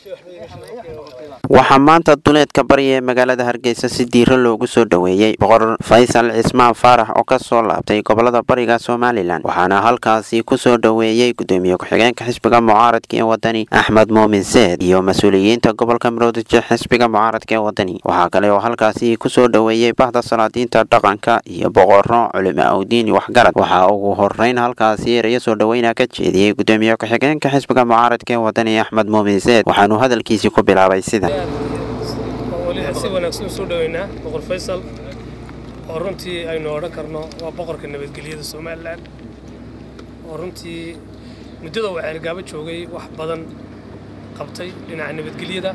waxaa maanta duleedka bari ee magaalada Hargeysa si diiro loogu soo dhaweeyay boqor Faysal Cismaan Faarax oo ka soo laabtay gobolada bariga Soomaaliland waxaana halkaasi ku soo dhaweeyay gudoomiye ku-xigeenka xisbiga mucaaradka ee wadani Axmed Moomin Seed iyo mas'uuliyiinta gobolka Maroodijeex xisbiga mucaaradka ee wadani waxa kale oo halkaasi ku soo dhaweeyay bahda salaadiinta dhaqanka iyo boqorro culimo oo diin waxgarad waxa ugu horeyn halkaasi ereyo soo dhaweynaa ka jeediyay gudoomiye ku-xigeenka xisbiga mucaaradka ee wadani Axmed Moomin Seed waxaanu hadalkiisa ku bilaabay sida si wanaagsan soo dhaweynaa boqor Faysal oo runtii aynu oran karno waa boqorka nabadgelyada Soomaaliland oo runtii muddada uu Ceergaabo joogay wax badan qabtay dhinaca nabadgelyada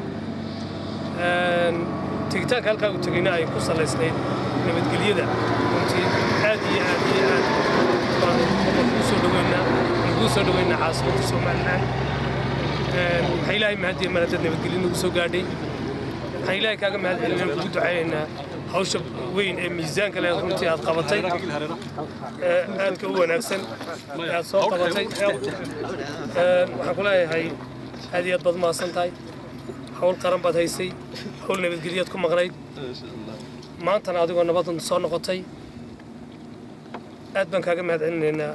tigitaanka halka uu tagayna ay ku salaysnayd nabadgelyada runtii aad iyo aad baan soo dhaweynaa caasimada Soomaaliland حيلاقي مهدي من الدنيا بتقولين وسوق قاعدين حيلاقي كأجمع هذا اللي نقول دعينا هوش وين ميزان كلا يكون تي هالقبطي الكون أحسن صوت قبطي وحقولها هذه الضد ما صنتاي حول قرن بعد هيسي حول نبتقولياتكم مغري ما أنت نادق ونبض صار نقطي aad baan kaaga mahadcelinaynaa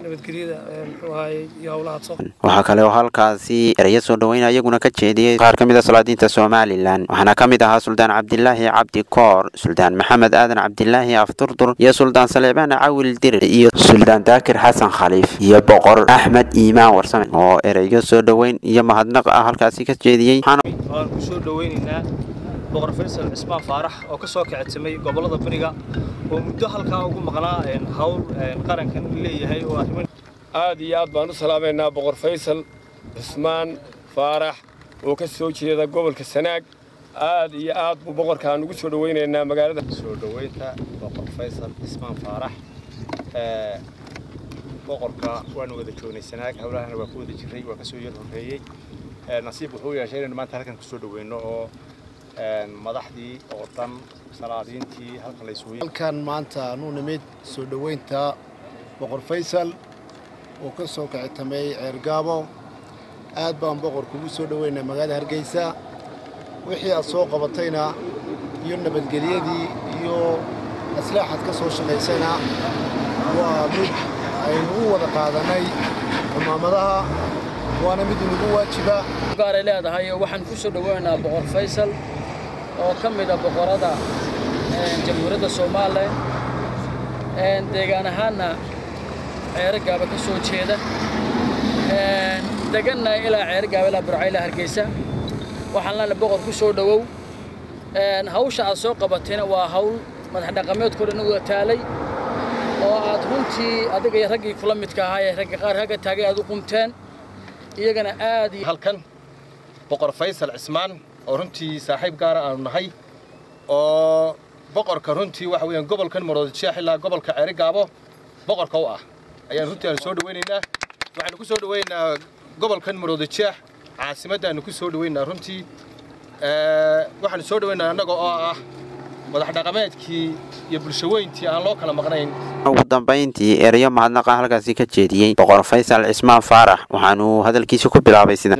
nabadgelyada iyo hawlaha soo waxa kale oo halkaasi ereyo soo dhaweynaya iyaguna ka jeediyay qaar kamid ah salaadiinta Soomaaliland waxaana kamid ahaa Suldaan Cabdillaahi Cabdi Koor Suldaan Maxamed Aadan Cabdillaahi Afturdur iyo Suldaan Saleebaan Caawil Dirir iyo Suldaan Daakir Xasan Khaliif iyo boqor Axmed Iimaan Warsame oo ereyo soo dhaweyn iyo mahadnaq ah halkaasi ka jeediyay waxaan ku soo dhaweynaynaa boqor Faysal Cismaan Faarax oo ka soo kacay gobolada bariga oo muddo halka ugu maqnaa hawl qarankan leeyahay oo arrimo aad iyo aad baan u salaameynaa boqor Faysal Cismaan Faarax oo ka soo jeeda gobolka Sanaag aad iyo aad buu boqorkaan ugu soo dhaweynaynaa magaalada soo dhaweynta boqor Faysal Cismaan Faarax boqorka waan wada joognay Sanaag hawlahan waa ku wada jiray waa ka soo yar horeeyay nasiib wuxuu yeeshay in maanta halkan ku soo dhaweyno oo madaxdii oo tan salaadiintii halkan la isugu halkan maanta aanu nimid soo dhaweynta boqor Faysal oo ka soo kacay Ceergaabo aad baan boqorku ugu soo dhaweynaa magaalada Hargeysa wixii aad soo qabatayna iyo nabadgelyadii iyo aslaaxad ka soo shaqeysayna waa mid aynu wada qaadanay maamadaha waana mid ugu waajiba gaar ah leedahay waxaan ku soo dhaweynaa boqor Faysal oo kamid ah boqorada jamhuuriyadda Soomaaliland deegaan ahaana Ceergaabo ka soo jeeda deegaanna ilaa Ceergaabo ilaa Burco ilaa Hargeysa waxaan la boqor ku soo dhawow hawsha aad soo qabatayna waa hawl madax dhaqameedkooda nagu taalay oo aad runtii adiga iyo raggii kula midka ahaa ee ragga qaar haga taagay aad u qumteen iyagana aad halkan boqor Faysal Cismaan oo runtii saaxiib gaar ah aanu nahay oo boqorka runtii waxa weeyaan gobolkan Maroodijeex ilaa gobolka Ceergaabo boqorka u ah ayaan runtii soo dhaweynaynaa waxaan ku soo dhaweynaa gobolkan Maroodijeex caasimadda ku soo dhaweynaa runtii waxaan soo dhaweynaa anaga oo ah madax dhaqameedkii iyo bulshaweyntii aan loo kala maqnayn ugu dambeyntii ereyo mahadnaq ah halkaasi ka jeediyay boqor Faysal Cismaan Faarax waxaanu hadalkiisa ku bilaabay sida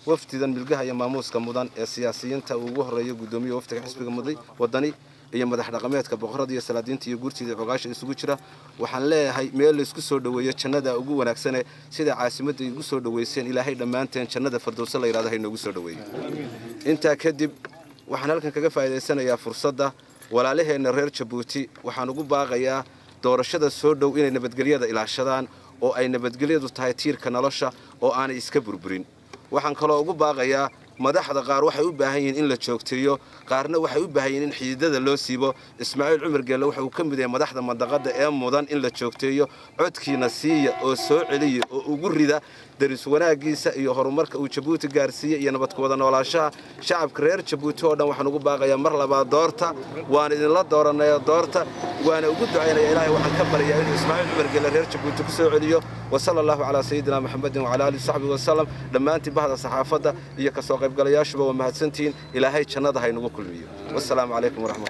waftidan milgaha iyo maamuuska mudan ee siyaasiyiinta ugu horeeya gudoomiyaha waftiga xisbiga wadani iyo madax dhaqameedka boqorada iyo salaadiinta iyo guurtida xogaasha isugu jira waxaan leeyahay meel la isku soo dhaweeyo jannada ugu wanaagsan sida caasimadda ugu soo dhaweyseen ilaahay dhamaanteen jannada firdawsa la yiraahdo inoogu soo dhaweeyo inta kadib waxaan halkan kaga faa'iideysanayaa fursadda walaalaheena reer Jabuuti waxaan ugu baaqayaa doorashada soo dhow inay nabadgelyada ilaashadaan oo ay nabadgelyadu tahay tiirka nolosha oo aanay iska burburin waxaan kaloo ugu baaqayaa madaxda qaar waxay u baahan yihiin in la joogteeyo qaarna waxay u baahan yihiin in xididada loo siibo Ismaaciil Cumar Geelle waxa uu ka mid yahay madaxda mandaqada ee mudan in la joogteeyo codkiina siiya oo soo celiya oo ugu rida daris wanaagiisa iyo horumarka uu Jabuuti gaarsiiyay iyo nabad ku wada noolaanshaha shacabka reer Jabuuti oo dhan waxaan ugu baaqayaa mar labaad doorta waan idin la dooranayaa doorta waana ugu duceynayaa Ilaahay waxaan ka baryaa in Ismaaciil Cumar Geelle reer Jabuuti ku soo celiyo wassallallahu ala sayyidina Muhammadin wa ala alihi sahbihi wa sallam dhamaantii bahda saxaafadda iyo ka soo qaybgalayaashuba waa mahadsantiin Ilaahay jannada ha inagu kulmiyo wassalamu alaykum wa rahmatullahi